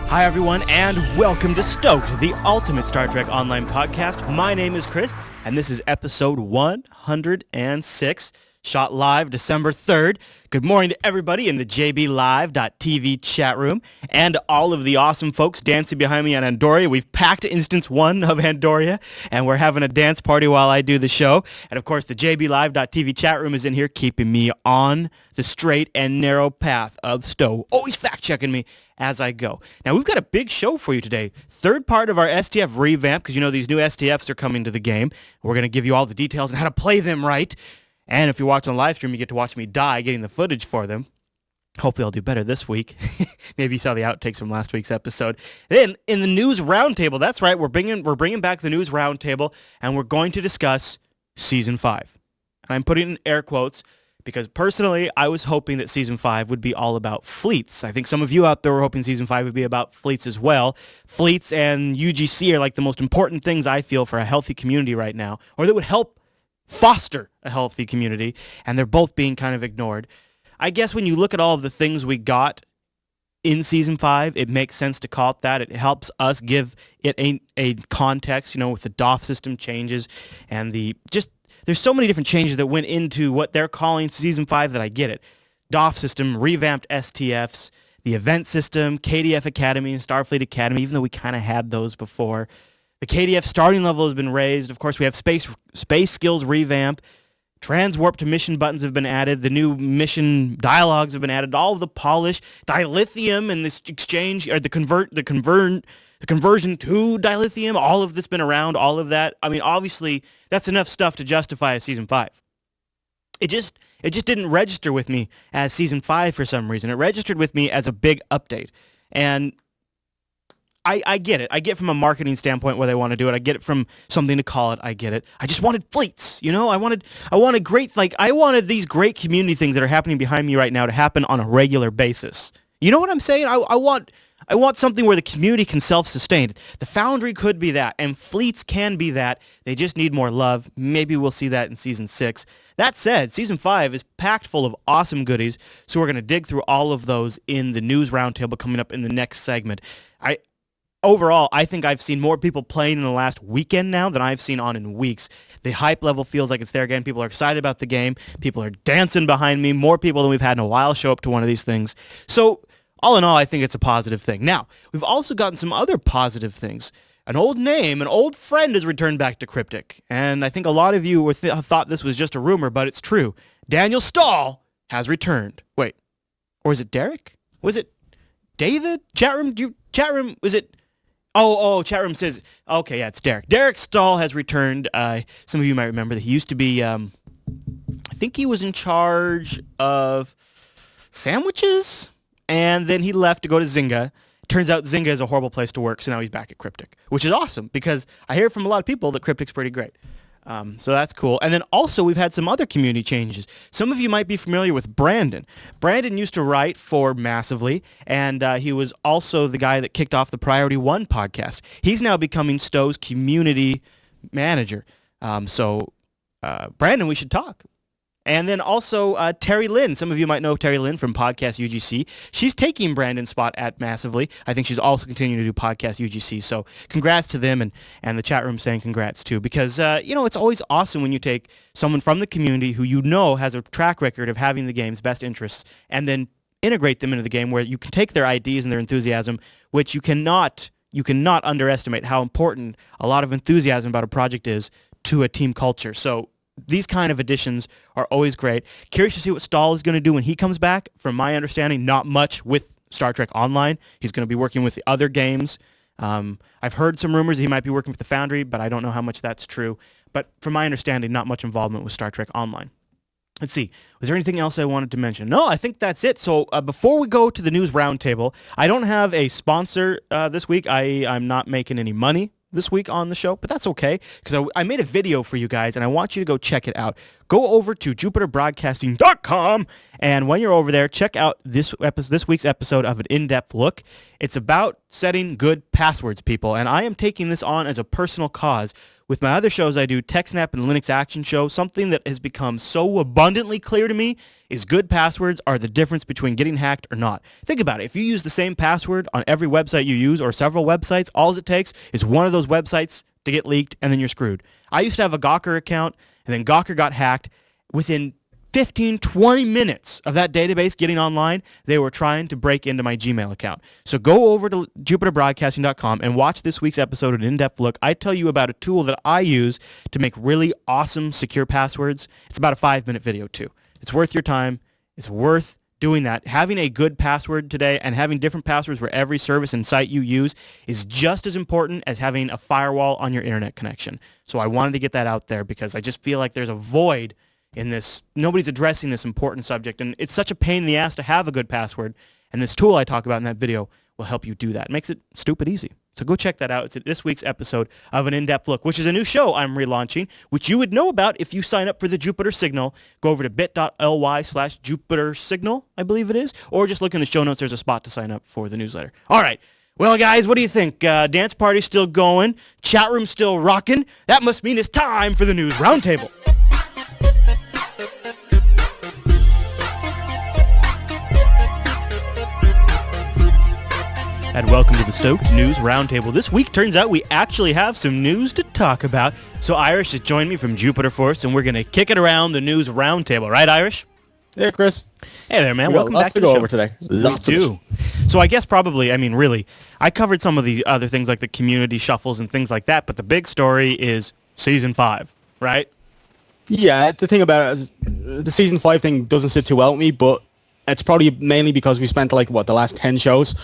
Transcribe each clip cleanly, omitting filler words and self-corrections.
Hi everyone, and welcome to STOked, the ultimate Star Trek online podcast. My name is Chris, and this is episode 106, shot live December 3rd. Good morning to everybody in the jblive.tv chat room, and all of the awesome folks dancing behind me on Andoria. We've packed instance 1 of Andoria, and we're having a dance party while I do the show. And of course, the jblive.tv chat room is in here, keeping me on the straight and narrow path of STO, always fact-checking me as I go. Now, we've got a big show for you today. Third part of our STF revamp, because you know these new STFs are coming to the game. We're going to give you all the details on how to play them right. And if you're watching on live stream, you get to watch me die getting the footage for them. Hopefully I'll do better this week. Maybe you saw the outtakes from last week's episode. Then in the news roundtable, that's right, we're bringing back the news roundtable, and we're going to discuss Season 5. And I'm putting in air quotes because personally, I was hoping that Season 5 would be all about fleets. I think some of you out there were hoping Season 5 would be about fleets as well. Fleets and UGC are like the most important things I feel for a healthy community right now, or that would help foster a healthy community, and they're both being kind of ignored. I guess when you look at all of the things we got in Season 5, it makes sense to call it that. It helps us give it a context, you know, with the DOF system changes and there's so many different changes that went into what they're calling Season 5 that I get it. DOF system, revamped STFs, the event system, KDF Academy and Starfleet Academy, even though we kind of had those before. The KDF starting level has been raised. Of course, we have space skills revamp. Transwarp to mission buttons have been added. The new mission dialogues have been added. All of the polish, dilithium, and this exchange, or the conversion to dilithium, all of this been around, all of that. I mean, obviously, that's enough stuff to justify a Season 5. It just didn't register with me as Season 5 for some reason. It registered with me as a big update. And I get it. I get from a marketing standpoint where they want to do it. I get it from something to call it. I get it. I just wanted fleets, you know? I wanted these great community things that are happening behind me right now to happen on a regular basis. You know what I'm saying? I want something where the community can self-sustain. The Foundry could be that, and fleets can be that. They just need more love. Maybe we'll see that in Season 6. That said, Season 5 is packed full of awesome goodies, so we're going to dig through all of those in the news roundtable coming up in the next segment. Overall, I think I've seen more people playing in the last weekend now than I've seen on in weeks. The hype level feels like it's there again. People are excited about the game. People are dancing behind me. More people than we've had in a while show up to one of these things. So all in all, I think it's a positive thing. Now, we've also gotten some other positive things. An old name, an old friend has returned back to Cryptic. And I think a lot of you thought this was just a rumor, but it's true. Daniel Stahl has returned. Wait, or is it Derek? Was it David? Chat room, was it? Oh, chat room says, okay, yeah, it's Derek. Derek Stahl has returned. Some of you might remember that he used to be, I think he was in charge of sandwiches, and then he left to go to Zynga. Turns out Zynga is a horrible place to work, so now he's back at Cryptic, which is awesome, because I hear from a lot of people that Cryptic's pretty great. So that's cool. And then also we've had some other community changes. Some of you might be familiar with Brandon. Brandon used to write for Massively, and he was also the guy that kicked off the Priority 1 podcast. He's now becoming STO's community manager. Brandon, we should talk. And then also Terry Lynn. Some of you might know Terry Lynn from Podcast UGC. She's taking Brandon's spot at Massively. I think she's also continuing to do Podcast UGC. So congrats to them, and the chat room saying congrats too. Because, it's always awesome when you take someone from the community who you know has a track record of having the game's best interests and then integrate them into the game where you can take their ideas and their enthusiasm, which you cannot underestimate how important a lot of enthusiasm about a project is to a team culture. So these kind of additions are always great. Curious to see what Stahl is going to do when he comes back. From my understanding, not much with Star Trek Online. He's going to be working with the other games. I've heard some rumors that he might be working with the Foundry, but I don't know how much that's true. But from my understanding, not much involvement with Star Trek Online. Let's see. Was there anything else I wanted to mention? No, I think that's it. So before we go to the news roundtable, I don't have a sponsor this week. I'm not making any money this week on the show, but that's okay because I made a video for you guys and I want you to go check it out. Go over to jupiterbroadcasting.com, and when you're over there, check out this week's episode of An In-Depth Look. It's about setting good passwords, people, and I am taking this on as a personal cause. with my other shows I do, TechSnap and Linux Action Show, something that has become so abundantly clear to me is good passwords are the difference between getting hacked or not. Think about it. If you use the same password on every website you use or several websites, all it takes is one of those websites to get leaked, and then you're screwed. I used to have a Gawker account, and then Gawker got hacked. Within 15, 20 minutes of that database getting online, they were trying to break into my Gmail account. So go over to jupiterbroadcasting.com and watch this week's episode of An In-Depth Look. I tell you about a tool that I use to make really awesome secure passwords. It's about a 5-minute video too. It's worth your time. It's worth doing that. Having a good password today and having different passwords for every service and site you use is just as important as having a firewall on your internet connection. So I wanted to get that out there because I just feel like there's a void in this. Nobody's addressing this important subject, and it's such a pain in the ass to have a good password, and this tool I talk about in that video will help you do that. It makes it stupid easy. So go check that out. It's this week's episode of An In-Depth Look, which is a new show I'm relaunching, which you would know about if you sign up for the Jupiter Signal. Go over to bit.ly/Jupiter Signal, I believe it is, or just look in the show notes. There's a spot to sign up for the newsletter. All right. Well, guys, what do you think? Dance party's still going. Chat room's still rocking. That must mean it's time for the News Roundtable. And welcome to the STOked News Roundtable. This week, turns out we actually have some news to talk about. So Irish has joined me from Jupiter Force, and we're going to kick it around the News Roundtable. Right, Irish? Yeah, Chris. Hey there, man. Welcome back to the show. Lots to go over today. Lots to do. So I guess probably, really, I covered some of the other things like the community shuffles and things like that, but the big story is Season 5, right? Yeah, the thing about it is the Season 5 thing doesn't sit too well with me, but it's probably mainly because we spent the last 10 shows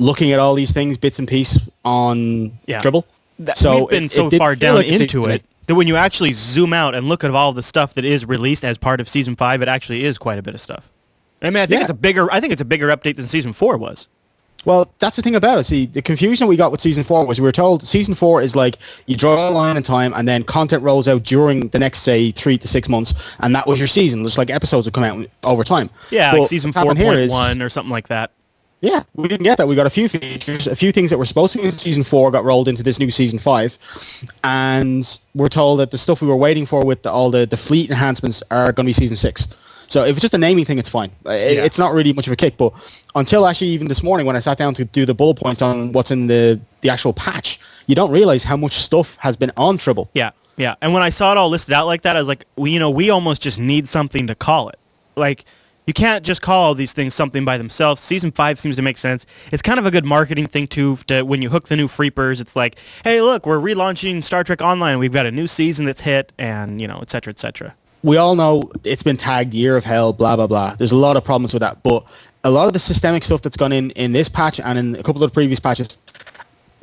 looking at all these things, bits and pieces on Dribble. So we've been so far down into it that when you actually zoom out and look at all the stuff that is released as part of Season 5, it actually is quite a bit of stuff. I think it's a bigger update than Season 4 was. Well, that's the thing about it. See, the confusion we got with Season 4 was we were told Season 4 is like you draw a line in time and then content rolls out during the next, say, 3 to 6 months, and that was your season. Just like episodes would come out over time. Yeah, like Season 4.1 or something like that. Yeah, we didn't get that. We got a few features, a few things that were supposed to be in Season 4 got rolled into this new Season 5, and we're told that the stuff we were waiting for with all the fleet enhancements are going to be Season 6. So if it's just a naming thing, it's fine. It's not really much of a kick. But until actually even this morning when I sat down to do the bullet points on what's in the actual patch, you don't realize how much stuff has been on Tribble. Yeah. And when I saw it all listed out like that, I was like, we almost just need something to call it. Like, you can't just call all these things something by themselves. Season 5 seems to make sense. It's kind of a good marketing thing, too, when you hook the new Freepers. It's like, hey, look, we're relaunching Star Trek Online. We've got a new season that's hit, and, et cetera, et cetera. We all know it's been tagged Year of Hell, blah, blah, blah. There's a lot of problems with that. But a lot of the systemic stuff that's gone in this patch and in a couple of the previous patches,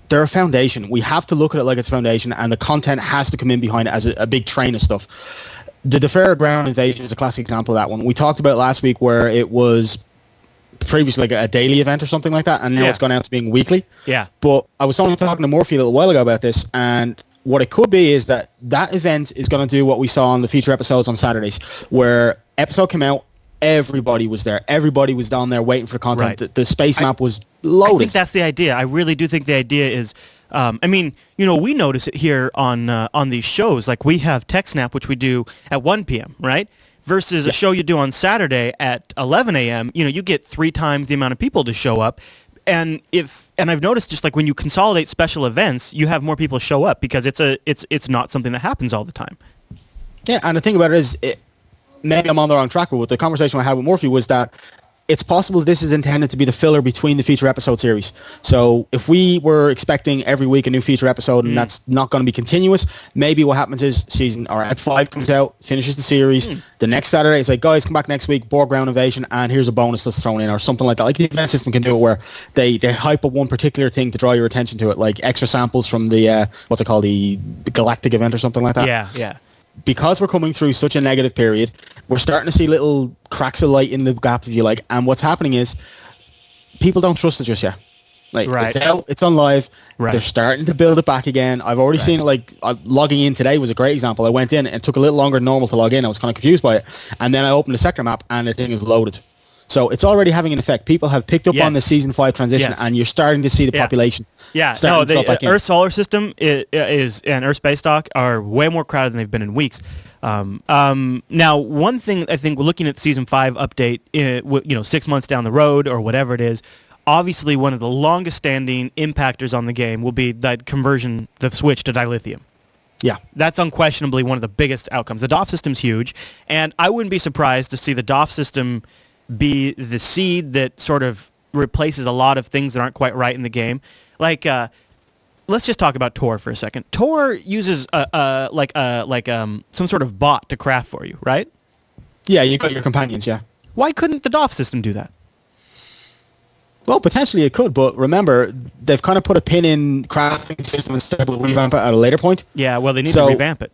they're a foundation. We have to look at it like it's a foundation, and the content has to come in behind it as a big train of stuff. The Deferred Ground Invasion is a classic example of that one. We talked about last week where it was previously like a daily event or something like that, and now it's gone out to being weekly. Yeah. But I was only talking to Murphy a little while ago about this, and what it could be is that event is going to do what we saw on the feature episodes on Saturdays, where episode came out, everybody was there. Everybody was down there waiting for content. Right. The space map was loaded. I think that's the idea. I really do think the idea is, we notice it here on these shows. Like we have TechSnap, which we do at 1 p.m., right? Versus a show you do on Saturday at 11 a.m., you get 3 times the amount of people to show up. And I've noticed just like when you consolidate special events, you have more people show up because it's not something that happens all the time. Yeah, and the thing about it is, maybe I'm on the wrong track, but with the conversation I had with Murphy was that it's possible this is intended to be the filler between the feature episode series. So if we were expecting every week a new feature episode and that's not going to be continuous, maybe what happens is Ep 5 comes out, finishes the series. The next Saturday, it's like, guys, come back next week, Borg Ground Invasion, and here's a bonus that's thrown in or something like that. Like the event system can do it where they hype up one particular thing to draw your attention to it, like extra samples from the, what's it called, the Galactic event or something like that. Yeah. Because we're coming through such a negative period, we're starting to see little cracks of light in the gap, if you like. And what's happening is people don't trust it just yet. It's out, it's on live. Right. They're starting to build it back again. I've already seen it. Logging in today was a great example. I went in and it took a little longer than normal to log in. I was kind of confused by it. And then I opened the sector map and the thing is loaded. So it's already having an effect. People have picked up on the Yes. season 5 transition, Yes. and you're starting to see the Yeah. population. Yeah, starting no, to drop back the in. Earth solar system is and Earth space dock are way more crowded than they've been in weeks. Now, one thing I think, looking at the season 5 update, 6 months down the road or whatever it is, obviously one of the longest standing impactors on the game will be that conversion, the switch to dilithium. Yeah. That's unquestionably one of the biggest outcomes. The DOF system's huge, and I wouldn't be surprised to see the DOF system be the seed that sort of replaces a lot of things that aren't quite right in the game. Like, let's just talk about Tor for a second. Tor uses some sort of bot to craft for you, right? Yeah, you got your companions, yeah. Why couldn't the DOF system do that? Well, potentially it could, but remember, they've kind of put a pin in crafting system and said we'll revamp it at a later point. Yeah, well, they need to So- revamp it.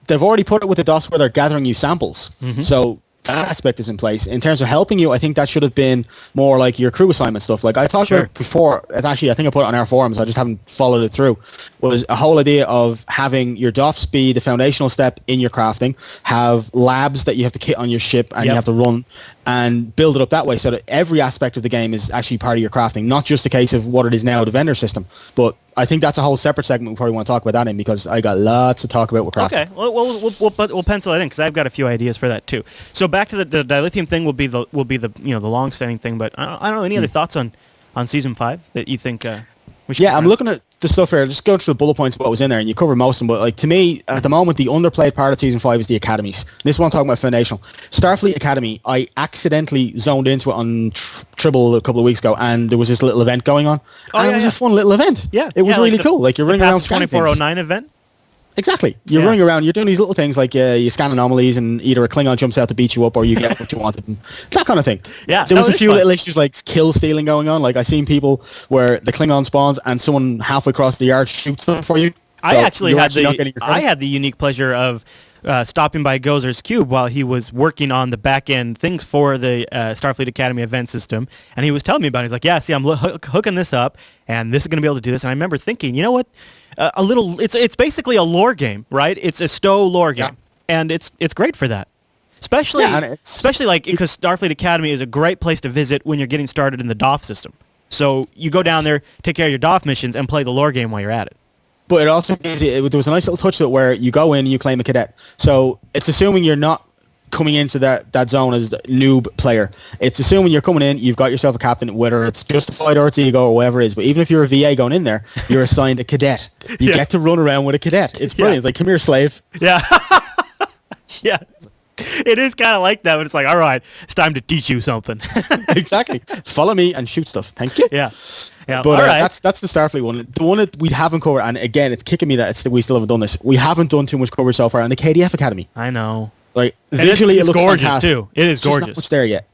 They've already put it with the DOS where they're gathering you samples. So that aspect is in place. In terms of helping you, I think that should have been more like your crew assignment stuff. Like I talked Sure. about before, it's actually, I think I put it on our forums, I just haven't followed it through, was a whole idea of having your DOFs be the foundational step in your crafting, have labs that you have to kit on your ship and you Yep. have to run, and build it up that way so that every aspect of the game is actually part of your crafting, not just a case of what it is now, the vendor system. But I think that's a whole separate segment we probably want to talk about that in, because I got lots to talk about with crafting. Okay, well, we'll pencil it in because I've got a few ideas for that too. So back to the dilithium thing will be the the long-standing thing. But I don't know, any other thoughts on season 5 that you think we should? Yeah, I'm looking at the stuff here. Just going through the bullet points of what was in there, and you covered most of them. But like to me, at the moment, the underplayed part of season 5 is the academies. This is what I'm talking about, foundational. Starfleet Academy. I accidentally zoned into it on Tribble a couple of weeks ago, and there was this little event going on, and it was a fun little event. Yeah, it was yeah, like really cool. Like you're running around scanning things. 2409 event. Exactly. You're running around, you're doing these little things like you scan anomalies and either a Klingon jumps out to beat you up or you get what you wanted. And that kind of thing. Yeah, There was no, a few it's fun. little issues like kill stealing going on. Like I seen people where the Klingon spawns and someone halfway across the yard shoots them for you. I So actually you're had not getting your credit. the unique pleasure of stopping by Gozer's Cube while he was working on the back end things for the Starfleet Academy event system, and he was telling me about it. He's like, "Yeah, see, I'm hooking this up, and this is going to be able to do this." And I remember thinking, you know what? It's basically a lore game, right? It's a Stowe lore game, and it's great for that. Especially like because Starfleet Academy is a great place to visit when you're getting started in the DOF system. So you go down there, take care of your DOF missions, and play the lore game while you're at it. But it also gives you, there was a nice little touch to it where you go in and you claim a cadet. So it's assuming you're not coming into that zone as a noob player. It's assuming you're coming in, you've got yourself a captain, whether it's justified or it's ego or whatever it is. But even if you're a VA going in there, you're assigned a cadet. You get to run around with a cadet. It's brilliant. It's like, come here, slave. Yeah. Yeah. It is kind of like that, but it's like, all right, it's time to teach you something. Exactly. Follow me and shoot stuff. Thank you. Yeah. Yeah. But all right. that's the Starfleet one. The one that we haven't covered, and again, it's kicking me that we still haven't done this. We haven't done too much coverage so far on the KDF Academy. I know. Like And visually, it's it looks gorgeous fantastic. too. It is There's just not gorgeous. much there yet.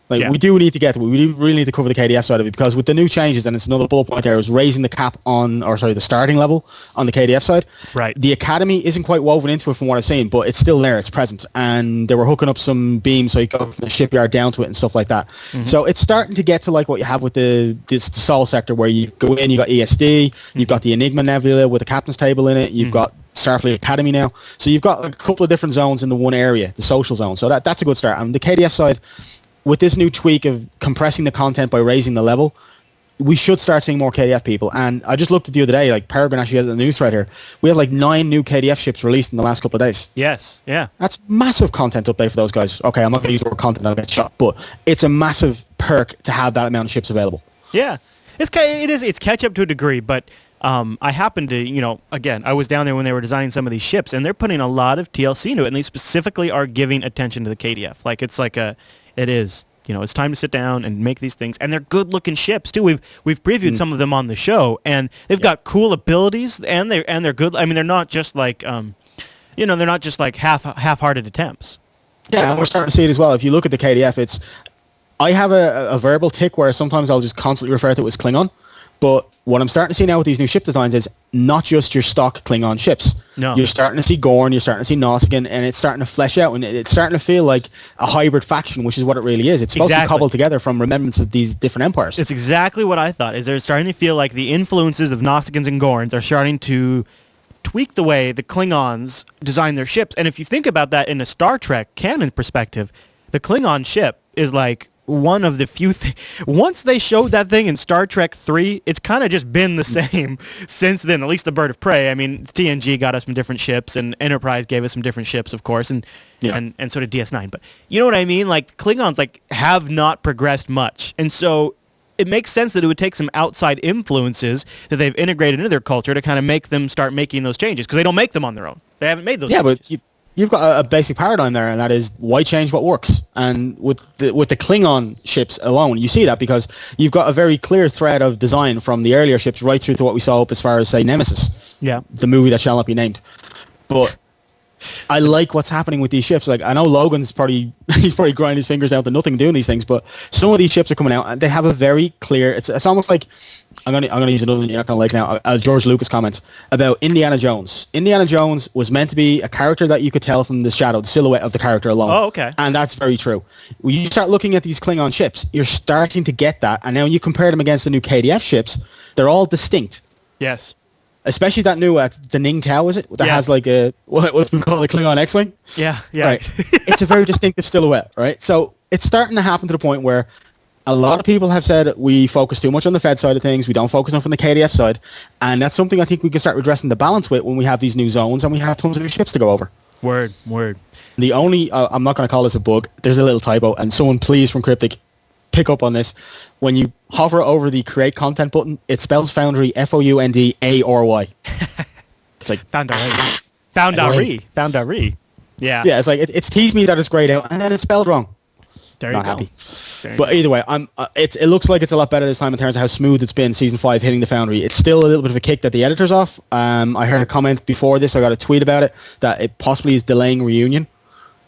Like Yeah. we do need to get to it. We really need to cover the KDF side of it, because with the new changes, and it's another bullet point there, is raising the cap on, or sorry, the starting level on the KDF side. Right. The Academy isn't quite woven into it from what I've seen, but it's still there. It's present, and they were hooking up some beams so you go from the shipyard down to it and stuff like that. So it's starting to get to like what you have with the Sol sector, where you go in, you got ESD, you've got the Enigma Nebula with the captain's table in it, you've got Starfleet Academy now. So you've got a couple of different zones in the one area, the social zone. So that's a good start. And the KDF side, with this new tweak of compressing the content by raising the level, we should start seeing more KDF people. And I just looked at the other day, like Peregrine actually has a news right here. We have like 9 new KDF ships released in the last couple of days. Yes. Yeah. That's massive content update for those guys. Okay, I'm not going to use the word content, I'll get shot, but it's a massive perk to have that amount of ships available. Yeah. It's catch up to a degree, but I happened to, again, I was down there when they were designing some of these ships, and they're putting a lot of TLC into it, and they specifically are giving attention to the KDF. Like it's time to sit down and make these things, and they're good-looking ships too. We've previewed some of them on the show, and they've got cool abilities, and they're good. I mean, they're not just like they're not just like half-hearted attempts. Yeah, and we're starting to see it as well. If you look at the KDF, I have a verbal tick where sometimes I'll just constantly refer to it as Klingon, but what I'm starting to see now with these new ship designs is not just your stock Klingon ships. No. You're starting to see Gorn, you're starting to see Nausicaan, and it's starting to flesh out, and it's starting to feel like a hybrid faction, which is what it really is. It's supposed to be cobbled together from remembrance of these different empires. It's exactly what I thought, is they're starting to feel like the influences of Nausicaans and Gorns are starting to tweak the way the Klingons design their ships. And if you think about that in a Star Trek canon perspective, the Klingon ship is like one of the few once they showed that thing in Star Trek 3, it's kind of just been the same since then, at least the Bird of Prey. I mean, TNG got us some different ships, and Enterprise gave us some different ships, of course, and so did DS9. But you know what I mean? Like, Klingons like have not progressed much. And so it makes sense that it would take some outside influences that they've integrated into their culture to kind of make them start making those changes, because they don't make them on their own. They haven't made those changes. But you've got a basic paradigm there, and that is, why change what works? And with the Klingon ships alone, you see that because you've got a very clear thread of design from the earlier ships right through to what we saw up as far as, say, Nemesis. Yeah. The movie that shall not be named. But I like what's happening with these ships. Like, I know Logan's he's probably grinding his fingers out to nothing doing these things, but some of these ships are coming out and they have a very clear, it's almost like, I'm gonna use another one you're not gonna like now. George Lucas comments about Indiana Jones. Indiana Jones was meant to be a character that you could tell from the shadow, the silhouette of the character alone. Oh, okay. And that's very true. When you start looking at these Klingon ships, you're starting to get that. And now when you compare them against the new KDF ships, they're all distinct. Yes. Especially that new the Ning Tao, is it? That has like a what we call a Klingon X-wing. Yeah. Right. It's a very distinctive silhouette, right? So it's starting to happen to the point where a lot of people have said we focus too much on the Fed side of things. We don't focus enough on the KDF side. And that's something I think we can start redressing the balance with when we have these new zones and we have tons of new ships to go over. Word. The only, I'm not going to call this a bug. There's a little typo. And someone please from Cryptic pick up on this. When you hover over the create content button, it spells Foundry Foundaray. It's like Foundary. Yeah. Yeah, it's like, it's teased me that it's grayed out and then it's spelled wrong. There you Not go. happy. But either way, it looks like it's a lot better this time in terms of how smooth it's been season 5 hitting the Foundry. It's still a little bit of a kick that the editor's off. I heard a comment before this, I got a tweet about it, that it possibly is delaying Reunion.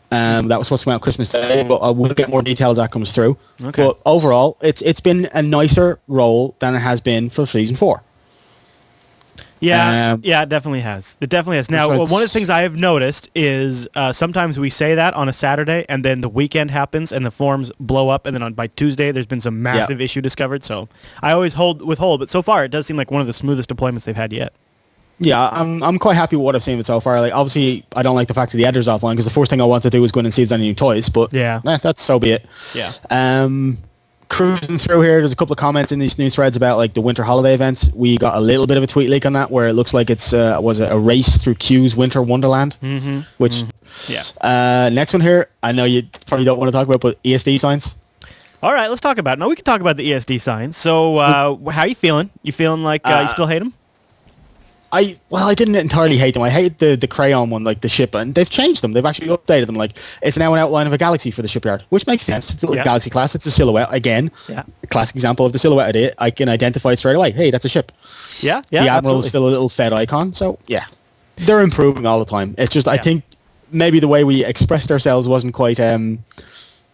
That was supposed to come out Christmas Day, but I will get more detail as that comes through. Okay. But overall, it's been a nicer role than it has been for season 4. Yeah, it definitely has. It definitely has. Now, one of the things I have noticed is sometimes we say that on a Saturday, and then the weekend happens, and the forums blow up, and then by Tuesday, there's been some massive issue discovered. So I always withhold, but so far, it does seem like one of the smoothest deployments they've had yet. Yeah, I'm quite happy with what I've seen with it so far. Like, obviously, I don't like the fact that the editor's offline, because the first thing I want to do is go in and see if there's any new toys, but that's so be it. Yeah. Cruising through here, there's a couple of comments in these news threads about like the winter holiday events. We got a little bit of a tweet leak on that where it looks like it's was a race through Q's Winter Wonderland, which next one here, I know you probably don't want to talk about, but ESD signs. All right, let's talk about it. No, we can talk about the ESD signs. So how are you feeling? You feeling like you still hate them? I didn't entirely hate them. I hate the crayon one, like the ship, and they've changed them. They've actually updated them. Like, it's now an outline of a galaxy for the shipyard, which makes sense. It's a galaxy class. It's a silhouette. Again, a classic example of the silhouette idea. I can identify it straight away. Hey, that's a ship. Yeah, the Admiral is still a little Fed icon. So, they're improving all the time. It's just, I think maybe the way we expressed ourselves wasn't quite, I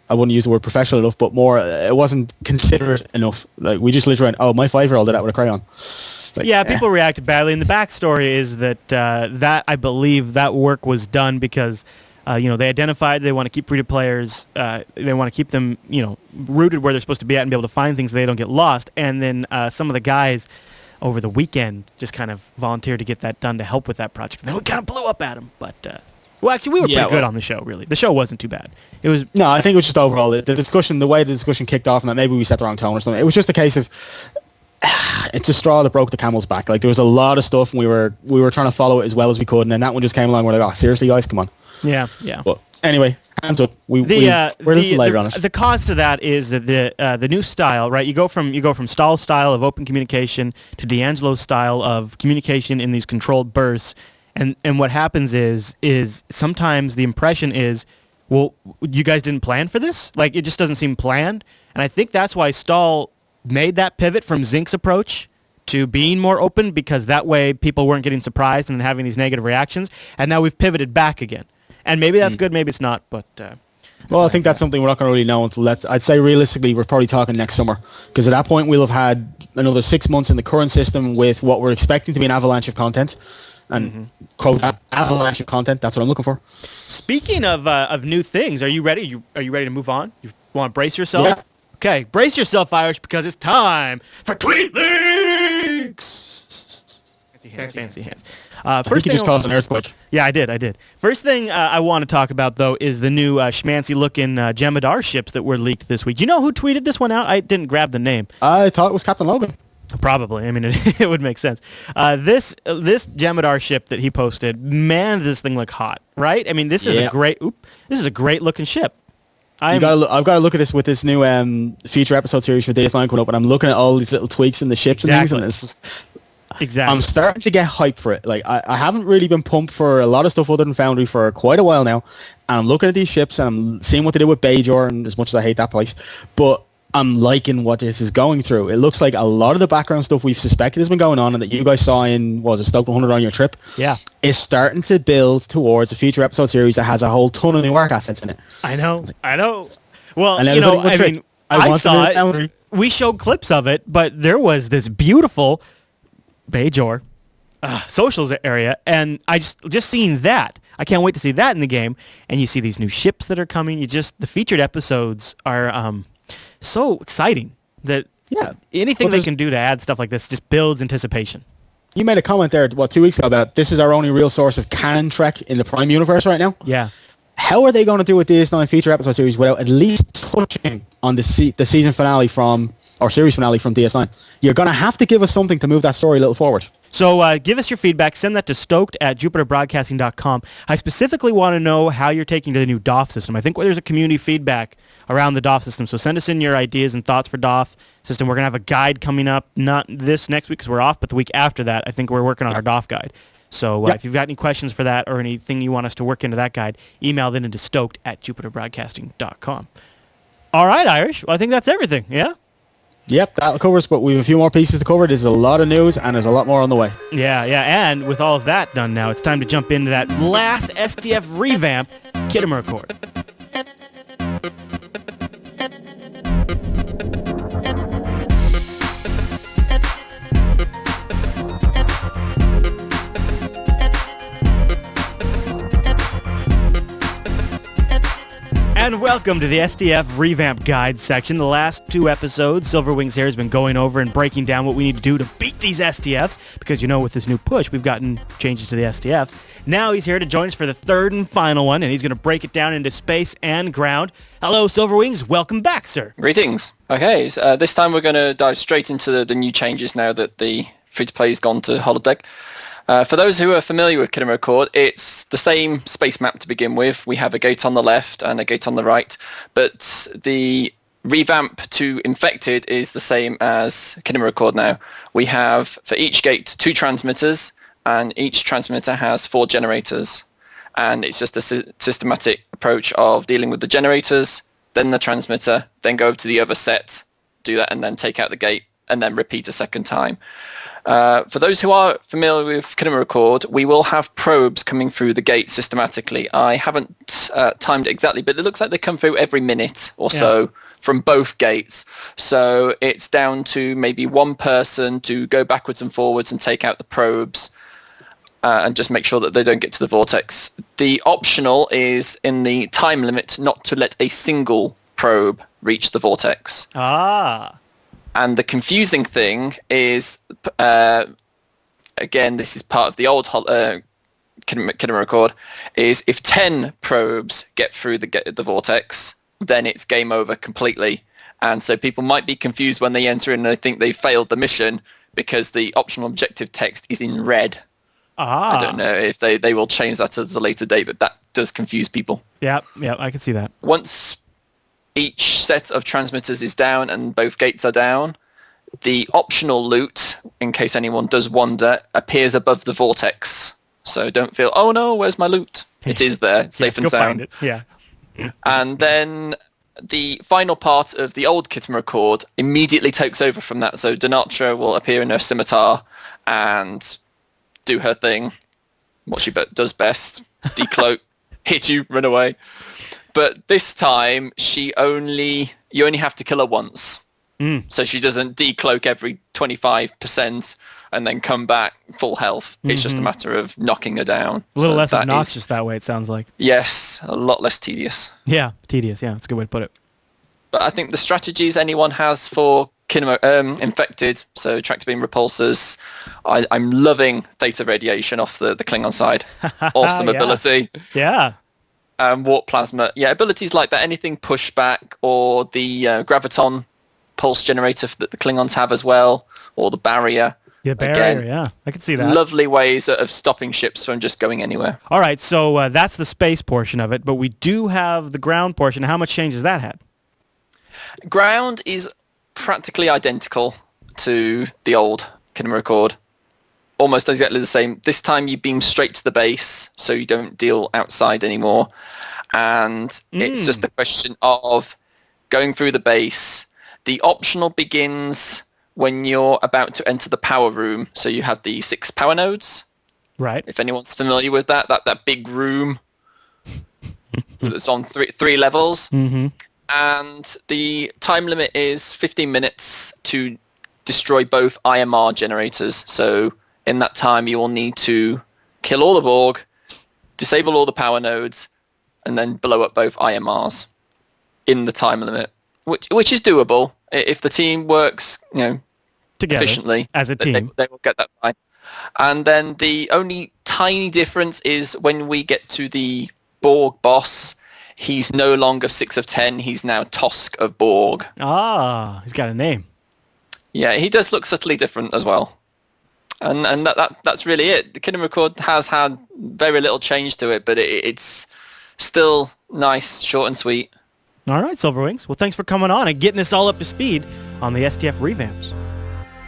wouldn't use the word professional enough, but more, it wasn't considerate enough. Like, we just literally went, oh, my 5-year-old did that with a crayon. Like, people reacted badly, and the backstory is that I believe that work was done because they identified they want to keep free-to players, they want to keep them rooted where they're supposed to be at and be able to find things so they don't get lost. And then some of the guys over the weekend just kind of volunteered to get that done to help with that project. And then we kind of blew up at them, but actually we were pretty good on the show. Really, the show wasn't too bad. It was I think it was just overall the discussion, the way the discussion kicked off, and that maybe we set the wrong tone or something. It was just a case of. It's a straw that broke the camel's back. Like, there was a lot of stuff, and we were trying to follow it as well as we could, and then that one just came along. We're like, oh, seriously, guys, come on. Yeah. But anyway, hands up. We're a little later on it. The cause to that is that the new style, right? You go from Stahl's style of open communication to D'Angelo's style of communication in these controlled bursts, and what happens is sometimes the impression is, well, you guys didn't plan for this. Like, it just doesn't seem planned, and I think that's why Stahl made that pivot from Zink's approach to being more open, because that way people weren't getting surprised and having these negative reactions. And now we've pivoted back again. And maybe that's good, maybe it's not, but... I think that's something we're not going to really know until I'd say realistically we're probably talking next summer, because at that point we'll have had another 6 months in the current system with what we're expecting to be an avalanche of content. And quote, avalanche of content, that's what I'm looking for. Speaking of new things, are you ready? Are you ready to move on? You want to brace yourself? Yeah. Okay, brace yourself, Irish, because it's time for Tweet Leaks! Fancy hands. I think you just caused an earthquake. Yeah, I did. First thing I want to talk about, though, is the new schmancy-looking Jemadar ships that were leaked this week. You know who tweeted this one out? I didn't grab the name. I thought it was Captain Logan. Probably. I mean, it would make sense. This Jemadar ship that he posted, man, does this thing look hot, right? I mean, this is a great looking ship. I've got to look at this with this new feature episode series for DS9 coming up, and I'm looking at all these little tweaks in the ships and things, and it's just, I'm starting to get hyped for it. Like, I haven't really been pumped for a lot of stuff other than Foundry for quite a while now, and I'm looking at these ships and I'm seeing what they did with Bajor, and as much as I hate that place, but I'm liking what this is going through. It looks like a lot of the background stuff we've suspected has been going on and that you guys saw in, STOked 100 on your trip? Yeah. Is starting to build towards a future episode series that has a whole ton of new art assets in it. I know. Well, I saw it. We showed clips of it, but there was this beautiful Bajor socials area, and I just seeing that. I can't wait to see that in the game. And you see these new ships that are coming. The featured episodes are so exciting that anything they can do to add stuff like this just builds anticipation. You made a comment there 2 weeks ago about this is our only real source of canon Trek in the Prime universe right now. Yeah. How are they going to do a DS9 feature episode series without at least touching on the season finale series finale from DS9? You're going to have to give us something to move that story a little forward. So give us your feedback. Send that to STOked@JupiterBroadcasting.com. I specifically want to know how you're taking to the new DOF system. I think there's a community feedback around the DOF system. So send us in your ideas and thoughts for DOF system. We're going to have a guide coming up, not this next week because we're off, but the week after that. I think we're working on our DOF guide. So if you've got any questions for that or anything you want us to work into that guide, email that into STOked@JupiterBroadcasting.com. All right, Irish. Well, I think that's everything. Yeah? Yep, that'll cover us, but we have a few more pieces to cover. There's a lot of news, and there's a lot more on the way. Yeah, and with all of that done now, it's time to jump into that last STF revamp, Khitomer Accord. And welcome to the STF Revamp Guide section. The last 2 episodes, Silverwings here has been going over and breaking down what we need to do to beat these STFs, because with this new push, we've gotten changes to the STFs. Now he's here to join us for the 3rd and final one, and he's going to break it down into space and ground. Hello, Silverwings. Welcome back, sir. Greetings. Okay, so this time we're going to dive straight into the new changes now that the free-to-play has gone to holodeck. For those who are familiar with Khitomer Accord, it's the same space map to begin with. We have a gate on the left and a gate on the right, but the revamp to Infected is the same as Khitomer Accord now. We have, for each gate, 2 transmitters, and each transmitter has 4 generators. And it's just a systematic approach of dealing with the generators, then the transmitter, then go over to the other set, do that, and then take out the gate, and then repeat a second time. For those who are familiar with Khitomer Accord, we will have probes coming through the gate systematically. I haven't timed it exactly, but it looks like they come through every minute or so from both gates. So it's down to maybe one person to go backwards and forwards and take out the probes and just make sure that they don't get to the vortex. The optional is in the time limit not to let a single probe reach the vortex. And the confusing thing is, again, this is part of the old Khitomer Accord, is if 10 probes get through the vortex, then it's game over completely. And so people might be confused when they enter in and they think they failed the mission because the optional objective text is in red. I don't know if they will change that at a later date, but that does confuse people. Yeah, I can see that. Once each set of transmitters is down and both gates are down, the optional loot, in case anyone does wonder, appears above the vortex. So don't feel, oh no, where's my loot? It is there, safe and sound. Find it. Yeah. And then the final part of the old Khitomer Accord immediately takes over from that. So Denatra will appear in her scimitar and do her thing, what she does best, decloak, hit you, run away. But this time, you only have to kill her once. So she doesn't decloak every 25% and then come back full health. It's just a matter of knocking her down. A little less obnoxious that way, it sounds like. Yes, a lot less tedious. Yeah, tedious. Yeah, that's a good way to put it. But I think the strategies anyone has for infected, so tractor beam repulsors. I'm loving theta radiation off the Klingon side. Awesome ability. Yeah. Warp plasma. Yeah, abilities like that. Anything pushback or the graviton pulse generator that the Klingons have as well, or the barrier. Yeah, barrier. Again, yeah, I can see that. Lovely ways of stopping ships from just going anywhere. All right, so that's the space portion of it, but we do have the ground portion. How much change has that had? Ground is practically identical to the old Khitomer Accord. Almost exactly the same. This time you beam straight to the base, so you don't deal outside anymore. And it's just a question of going through the base. The optional begins when you're about to enter the power room. So you have the 6 power nodes. Right. If anyone's familiar with that big room that's on three levels. Mm-hmm. And the time limit is 15 minutes to destroy both IMR generators. So in that time, you will need to kill all the Borg, disable all the power nodes, and then blow up both IMRs in the time limit, which is doable if the team works, Together, efficiently as a team. They will get that fine. And then the only tiny difference is when we get to the Borg boss, he's no longer 6 of 10. He's now Tosk of Borg. Ah, he's got a name. Yeah, he does look subtly different as well. And that's really it. The Khitomer Accord has had very little change to it, but it's still nice, short and sweet. All right, Silverwings. Well, thanks for coming on and getting us all up to speed on the STF revamps.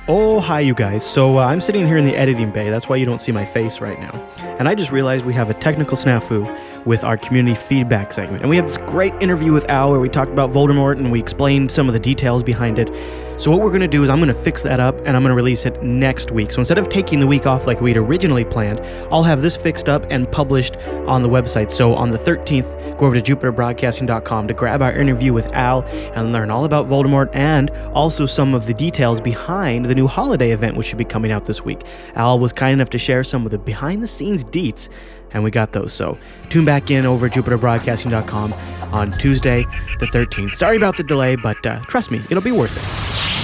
Oh, hi, you guys. So I'm sitting here in the editing bay. That's why you don't see my face right now. And I just realized we have a technical snafu with our community feedback segment. And we had this great interview with Al where we talked about Voldemort and we explained some of the details behind it. So what we're going to do is I'm going to fix that up and I'm going to release it next week. So instead of taking the week off like we'd originally planned, I'll have this fixed up and published on the website. So on the 13th, go over to jupiterbroadcasting.com to grab our interview with Al and learn all about Voldemort and also some of the details behind the new holiday event which should be coming out this week. Al was kind enough to share some of the behind-the-scenes deets, and we got those. So tune back in over at jupiterbroadcasting.com on Tuesday the 13th. Sorry about the delay, but trust me, it'll be worth it.